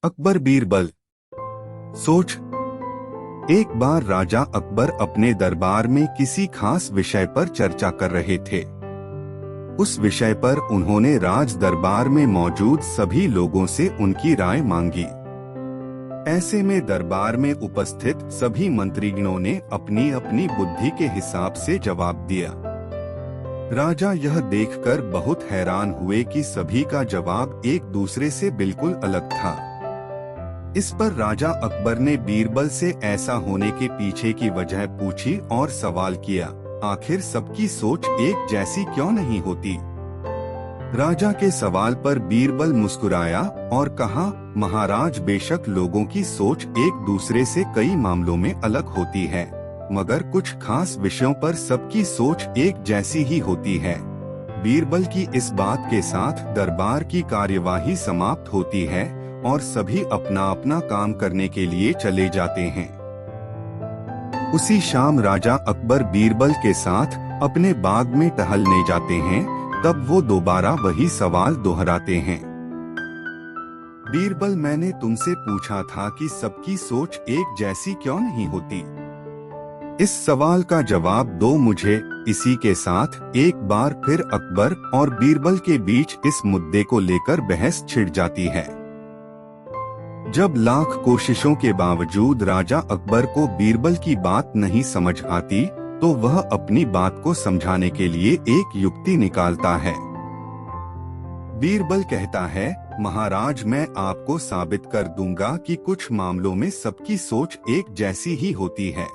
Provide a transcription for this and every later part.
अकबर बीरबल। सोच, एक बार राजा अकबर अपने दरबार में किसी खास विषय पर चर्चा कर रहे थे। उस विषय पर उन्होंने राज दरबार में मौजूद सभी लोगों से उनकी राय मांगी। ऐसे में दरबार में उपस्थित सभी मंत्रीगणों ने अपनी अपनी बुद्धि के हिसाब से जवाब दिया। राजा यह देखकर बहुत हैरान हुए कि सभी का जवाब एक दूसरे से बिल्कुल अलग था। इस पर राजा अकबर ने बीरबल से ऐसा होने के पीछे की वजह पूछी और सवाल किया, आखिर सबकी सोच एक जैसी क्यों नहीं होती? राजा के सवाल पर बीरबल मुस्कुराया और कहा, महाराज, बेशक लोगों की सोच एक दूसरे से कई मामलों में अलग होती है, मगर कुछ खास विषयों पर सबकी सोच एक जैसी ही होती है। बीरबल की इस बात के साथ दरबार की कार्यवाही समाप्त होती है और सभी अपना अपना काम करने के लिए चले जाते हैं। उसी शाम राजा अकबर बीरबल के साथ अपने बाग में टहलने जाते हैं। तब वो दोबारा वही सवाल दोहराते हैं। बीरबल, मैंने तुमसे पूछा था कि सबकी सोच एक जैसी क्यों नहीं होती? इस सवाल का जवाब दो मुझे। इसी के साथ एक बार फिर अकबर और बीरबल के बीच इस मुद्दे को लेकर बहस छिड़ जाती है। जब लाख कोशिशों के बावजूद राजा अकबर को बीरबल की बात नहीं समझ आती, तो वह अपनी बात को समझाने के लिए एक युक्ति निकालता है। बीरबल कहता है, महाराज, मैं आपको साबित कर दूंगा कि कुछ मामलों में सबकी सोच एक जैसी ही होती है।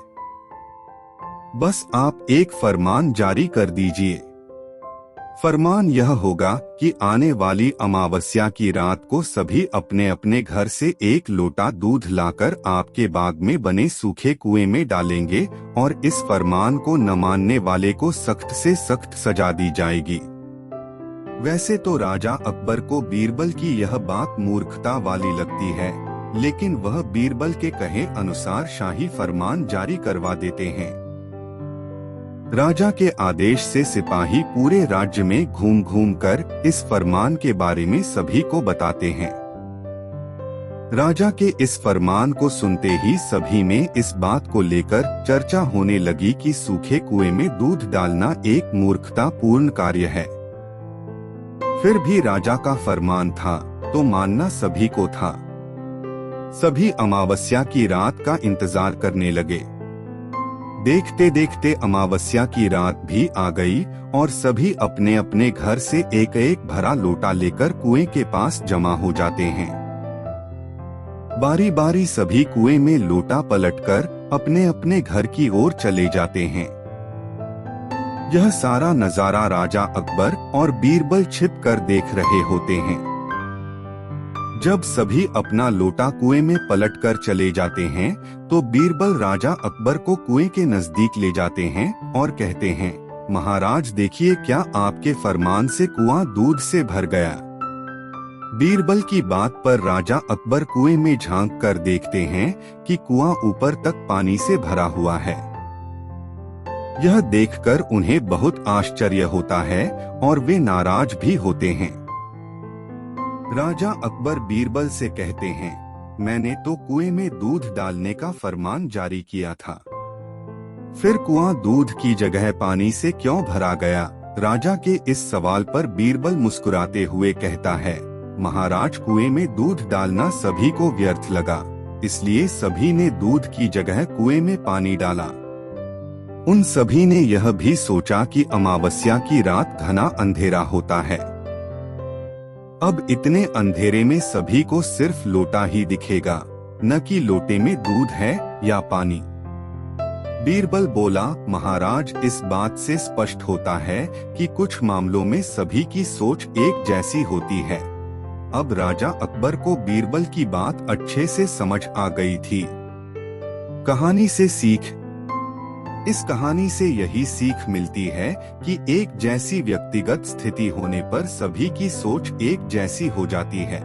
बस आप एक फरमान जारी कर दीजिए। फरमान यह होगा कि आने वाली अमावस्या की रात को सभी अपने अपने घर से एक लोटा दूध लाकर आपके बाग में बने सूखे कुएं में डालेंगे और इस फरमान को न मानने वाले को सख्त से सख्त सजा दी जाएगी। वैसे तो राजा अकबर को बीरबल की यह बात मूर्खता वाली लगती है, लेकिन वह बीरबल के कहे अनुसार शाही फरमान जारी करवा देते हैं। राजा के आदेश से सिपाही पूरे राज्य में घूम घूम कर इस फरमान के बारे में सभी को बताते हैं। राजा के इस फरमान को सुनते ही सभी में इस बात को लेकर चर्चा होने लगी कि सूखे कुएं में दूध डालना एक मूर्खतापूर्ण कार्य है। फिर भी राजा का फरमान था तो मानना सभी को था। सभी अमावस्या की रात का इंतजार करने लगे। देखते देखते अमावस्या की रात भी आ गई और सभी अपने अपने घर से एक एक भरा लोटा लेकर कुएं के पास जमा हो जाते हैं। बारी बारी सभी कुएं में लोटा पलटकर अपने अपने घर की ओर चले जाते हैं। यह सारा नजारा राजा अकबर और बीरबल छिप कर देख रहे होते हैं। जब सभी अपना लोटा कुएं में पलटकर चले जाते हैं, तो बीरबल राजा अकबर को कुएं के नजदीक ले जाते हैं और कहते हैं, महाराज देखिए, क्या आपके फरमान से कुआं दूध से भर गया? बीरबल की बात पर राजा अकबर कुएं में झांक कर देखते हैं कि कुआं ऊपर तक पानी से भरा हुआ है। यह देखकर उन्हें बहुत आश्चर्य होता है और वे नाराज भी होते हैं। राजा अकबर बीरबल से कहते हैं, मैंने तो कुएं में दूध डालने का फरमान जारी किया था, फिर कुआं दूध की जगह पानी से क्यों भरा गया? राजा के इस सवाल पर बीरबल मुस्कुराते हुए कहता है, महाराज, कुएं में दूध डालना सभी को व्यर्थ लगा, इसलिए सभी ने दूध की जगह कुएं में पानी डाला। उन सभी ने यह भी सोचा कि अमावस्या की रात घना अंधेरा होता है। अब इतने अंधेरे में सभी को सिर्फ लोटा ही दिखेगा, न कि लोटे में दूध है या पानी। बीरबल बोला, महाराज, इस बात से स्पष्ट होता है कि कुछ मामलों में सभी की सोच एक जैसी होती है। अब राजा अकबर को बीरबल की बात अच्छे से समझ आ गई थी। कहानी से सीख। इस कहानी से यही सीख मिलती है कि एक जैसी व्यक्तिगत स्थिति होने पर सभी की सोच एक जैसी हो जाती है।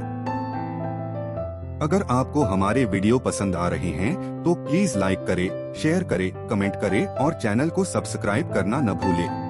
अगर आपको हमारे वीडियो पसंद आ रहे हैं तो प्लीज लाइक करें, शेयर करें, कमेंट करें और चैनल को सब्सक्राइब करना न भूलें।